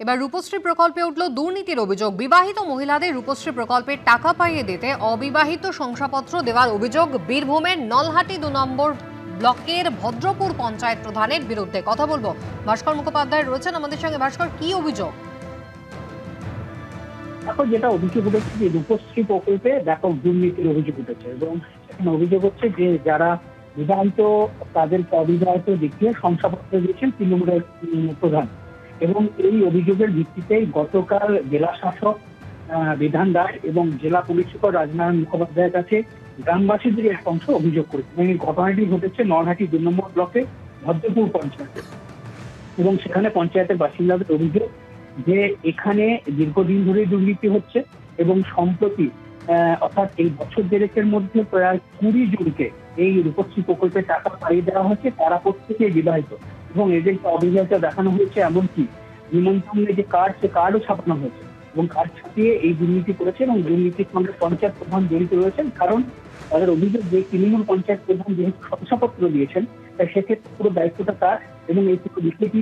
এবার রূপশ্রী প্রকল্পে উঠল দুর্নীতির অভিযোগ। বিবাহিত মহিলাদের রূপশ্রী প্রকল্পের টাকা পাইয়ে দিতে অবিবাহিত শংসাপত্র দেওয়ার অভিযোগ বীরভূমের নলহাটি ২ নম্বর ব্লকের ভদ্রপুর পঞ্চায়েত প্রধানের বিরুদ্ধে। কথা বলবো, ভাস্কর মুখোপাধ্যায় রয়েছেন আমাদের সঙ্গে। ভাস্কর, কি অভিযোগ? এখন যেটা অভিযোগ উঠেছে যে রূপশ্রী প্রকল্পে ব্যাপক দুর্নীতির অভিযোগ উঠেছে এবং সেখানে অভিযোগ হচ্ছে যে যারা বিবাহিত তাদেরকে অবিবাহিত দেখিয়ে শংসাপত্র দিয়েছেন তৃণমূলের প্রধান। এবং এই অভিযোগের ভিত্তিতেই গতকাল জেলা শাসক বিধান রায় এবং জেলা পুলিশ সুপার রাজনারায়ণ মুখোপাধ্যায়ের কাছে গ্রামবাসীদের এক অংশ অভিযোগ করেছে। এই ঘটনাটি ঘটেছে নলহাটি ২ নম্বর ব্লকে ভদ্রপুর পঞ্চায়েতে। এবং সেখানে পঞ্চায়েতের বাসিন্দাদের অভিযোগ যে এখানে দীর্ঘদিন ধরে দুর্নীতি হচ্ছে এবং সম্প্রতি অর্থাৎ এই বছর দেড়েকের মধ্যে প্রায় ২০ জনকে এই রূপশ্রী প্রকল্পে টাকা পাইয়ে দেওয়া হয়েছে। তারা প্রত্যেকে বিবাহিত এবং এদেরকে অবিবাহিত দেখানো হয়েছে। এমনকি নিমন্ত্রণের যে কার্ড, সে কার্ডও ছাপানো হয়েছে এবং কার্ড ছাপিয়ে এই দুর্নীতি করেছে এবং দুর্নীতির সঙ্গে পঞ্চায়েত প্রধান জড়িত রয়েছেন। কারণ তাদের অভিযোগ যে তৃণমূল পঞ্চায়েত প্রধান যেহেতু শংসাপত্র দিয়েছেন, তাই সেক্ষেত্রে পুরো দায়িত্বটা তার এবং এই পুরো বিষয়টি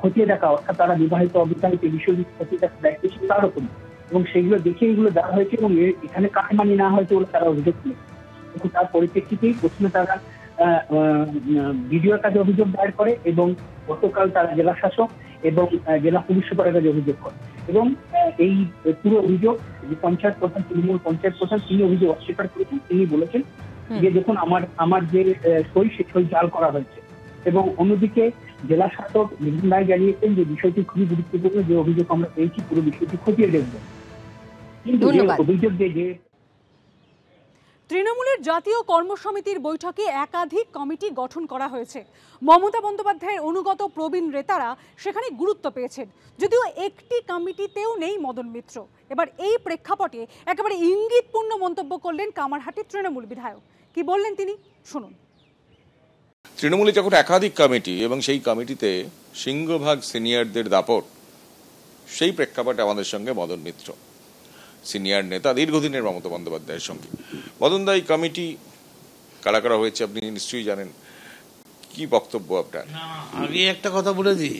খতিয়ে দেখা, অর্থাৎ তারা বিবাহিত অবিবাহিত বিষয়টি খতিয়ে দেখার দায়িত্ব ছিল তার উপর এবং সেগুলো দেখে এগুলো দেওয়া হয়েছে এবং এখানে কাটমানি না হয়েছে বলে তারা অভিযোগ করেছে। এবং তার পরিপ্রেক্ষিতেই প্রথমে তারা বিডিওর কাছে অভিযোগ দায়ের করে এবং গতকাল তারা জেলা শাসক এবং জেলা পুলিশ সুপারের কাছে অভিযোগ করে। এবং এই পুরো অভিযোগ যে পঞ্চায়েত প্রধান, তৃণমূল পঞ্চায়েত প্রধান, তিনি অভিযোগ অস্বীকার করেছেন। তিনি বলেছেন যে দেখুন আমার যে সই, সে সই জাল করা হয়েছে। এবং অন্যদিকে জেলা শাসক বিধান রায় জানিয়েছেন যে বিষয়টি খুবই গুরুত্বপূর্ণ, যে অভিযোগ আমরা পেয়েছি পুরো বিষয়টি খতিয়ে দেখব। কিন্তু অভিযোগ যে তৃণমূলের জাতীয় কর্মসমিতির বৈঠকে একাধিক কমিটি গঠন করা হয়েছে। মমতা বন্দ্যোপাধ্যায়ের অনুগত প্রবীণ নেতারা সেখানে গুরুত্ব পেয়েছেন, যদিও একটি কমিটিতেও নেই মদন মিত্র। এবার এই প্রেক্ষাপটে একেবারে ইঙ্গিতপূর্ণ মন্তব্য করলেন কামারহাটির তৃণমূল বিধায়ক। কি বললেন তিনি, শুনুন। তৃণমূলে যখন একাধিক কমিটি এবং সেই কমিটিতে সিংহভাগ সিনিয়রদের দাপট, সেই প্রেক্ষাপটে আমাদের সঙ্গে মদন মিত্র, সিনিয়র নেতা দীর্ঘদিনের মমতা বন্দ্যোপাধ্যায়ের সঙ্গে। মদন দা, এই কমিটি কারা কারা হয়েছে আপনি নিশ্চয়ই জানেন, কি বক্তব্য আপনার? আগে একটা কথা বলে দিই,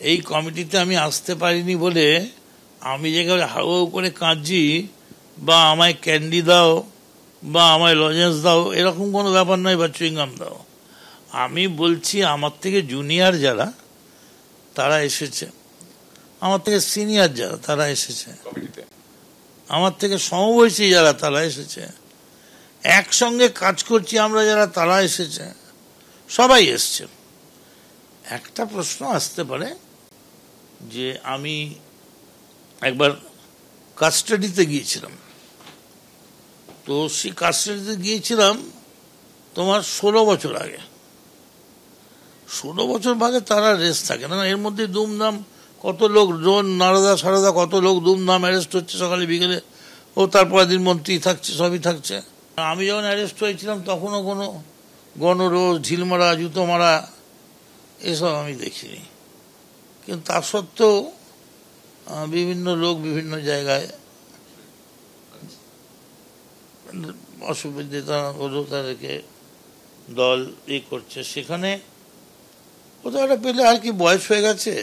এই কমিটিতে আমি আসতে পারিনি বলে আমি যেখানে হাউ করে কাঁদছি বা আমায় ক্যান্ডি দাও বা আমায় লজেন্স দাও এরকম কোনো ব্যাপার নয়, বা চুইংগাম দাও। আমি বলছি আমার থেকে জুনিয়র যারা তারা এসেছে, আমার থেকে সিনিয়র যারা তারা এসেছে, আমার থেকে সমবয়সী যারা তারা এসেছে, একসঙ্গে কাজ করছি আমরা যারা তারা এসেছে, সবাই এসছে। একটা প্রশ্ন আসতে পারে যে আমি একবার কাস্টাডিতে গিয়েছিলাম, তো সেই কাস্টাডিতে গিয়েছিলাম তোমার 16 বছর আগে। 16 বছর ভাগে তারা রেস্ট থাকে না, এর মধ্যে দুমদাম কত লোক, নারদা সারদা কত লোক দুমদাম অ্যারেস্ট হচ্ছে সকালে বিকেলে, ও তারপরের দিন মন্ত্রী থাকছে, সবই থাকছে। আমি যখন অ্যারেস্ট হয়েছিলাম তখনও কোনো গণরোষ, ঢিল মারা, জুতো মারা এসব আমি দেখিনি। কিন্তু তা সত্ত্বেও বিভিন্ন লোক বিভিন্ন জায়গায় অসুবিধা হলেও তাদেরকে দল করছে। সেখানে কোথাও একটা পেলে আর কি বয়স হয়ে গেছে,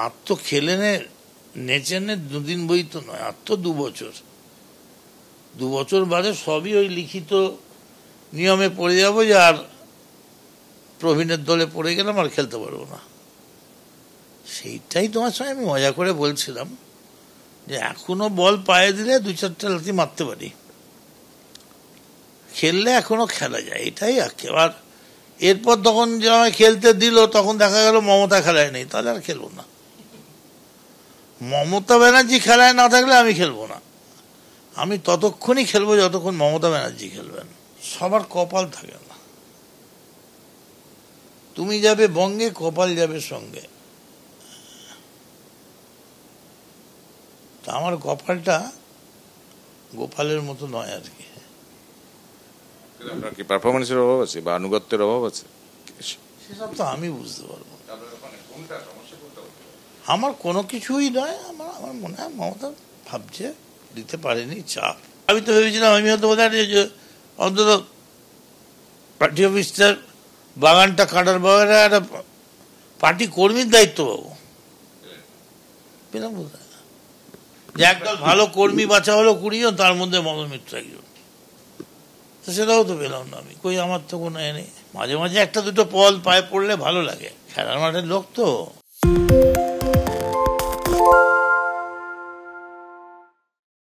আর তো খেলে নেচে 2 দিন বই তো নয়, আর তো 2 বছর। 2 বছর বাদে সবই ওই লিখিত নিয়মে পড়ে যাবো যে আর প্রবীণের দলে পড়ে গেলাম আর খেলতে পারবো না। সেইটাই তোমার সঙ্গে আমি মজা করে বলছিলাম যে এখনো বল পায়ে দিলে 2-4টা লাথি মারতে পারি, খেললে এখনো খেলা যায়, এটাই একেবারে। এরপর তখন যে আমায় খেলতে দিল তখন দেখা গেল মমতা খেলায় নেই, তাহলে আর খেলবো না। মমতা ব্যানার্জি খেলায় না থাকলে আমি খেলবো না। আমি ততক্ষণই খেলবো যতক্ষণ মমতা ব্যানার্জি খেলবেন। সবার কপাল থাকে না, তুমি যাবে বঙ্গে, কপাল যাবে সঙ্গে। তা আমার কপালটা গোপালের মতো নয় আর কি। আপনার কি পারফরমেন্সের অভাব আছে বা আনুগত্যের অভাব আছে? সেসব তো আমি বুঝতে পারবো, আমার কোনো কিছুই নয়। আমার মনে হয় মমতা ভাবছে দিতে পারেনি, চাপ। আমি তো ভেবেছিলাম আমি হয়তো অন্তত পার্টি অফিসটার বাগানটা কাটার বাগানে একটা পার্টি কর্মীর দায়িত্ব পাবো, পেলাম কোথায়? যে একদল ভালো কর্মী বাঁচা হলো 20 জন, তার মধ্যে মদন মিত্র একজন, তো সেটাও তো পেলাম না আমি। কই, আমার তো কোনো নেই। মাঝে মাঝে একটা দুটো পদ পায়ে পড়লে ভালো লাগে, খেলার মাঠের লোক তো।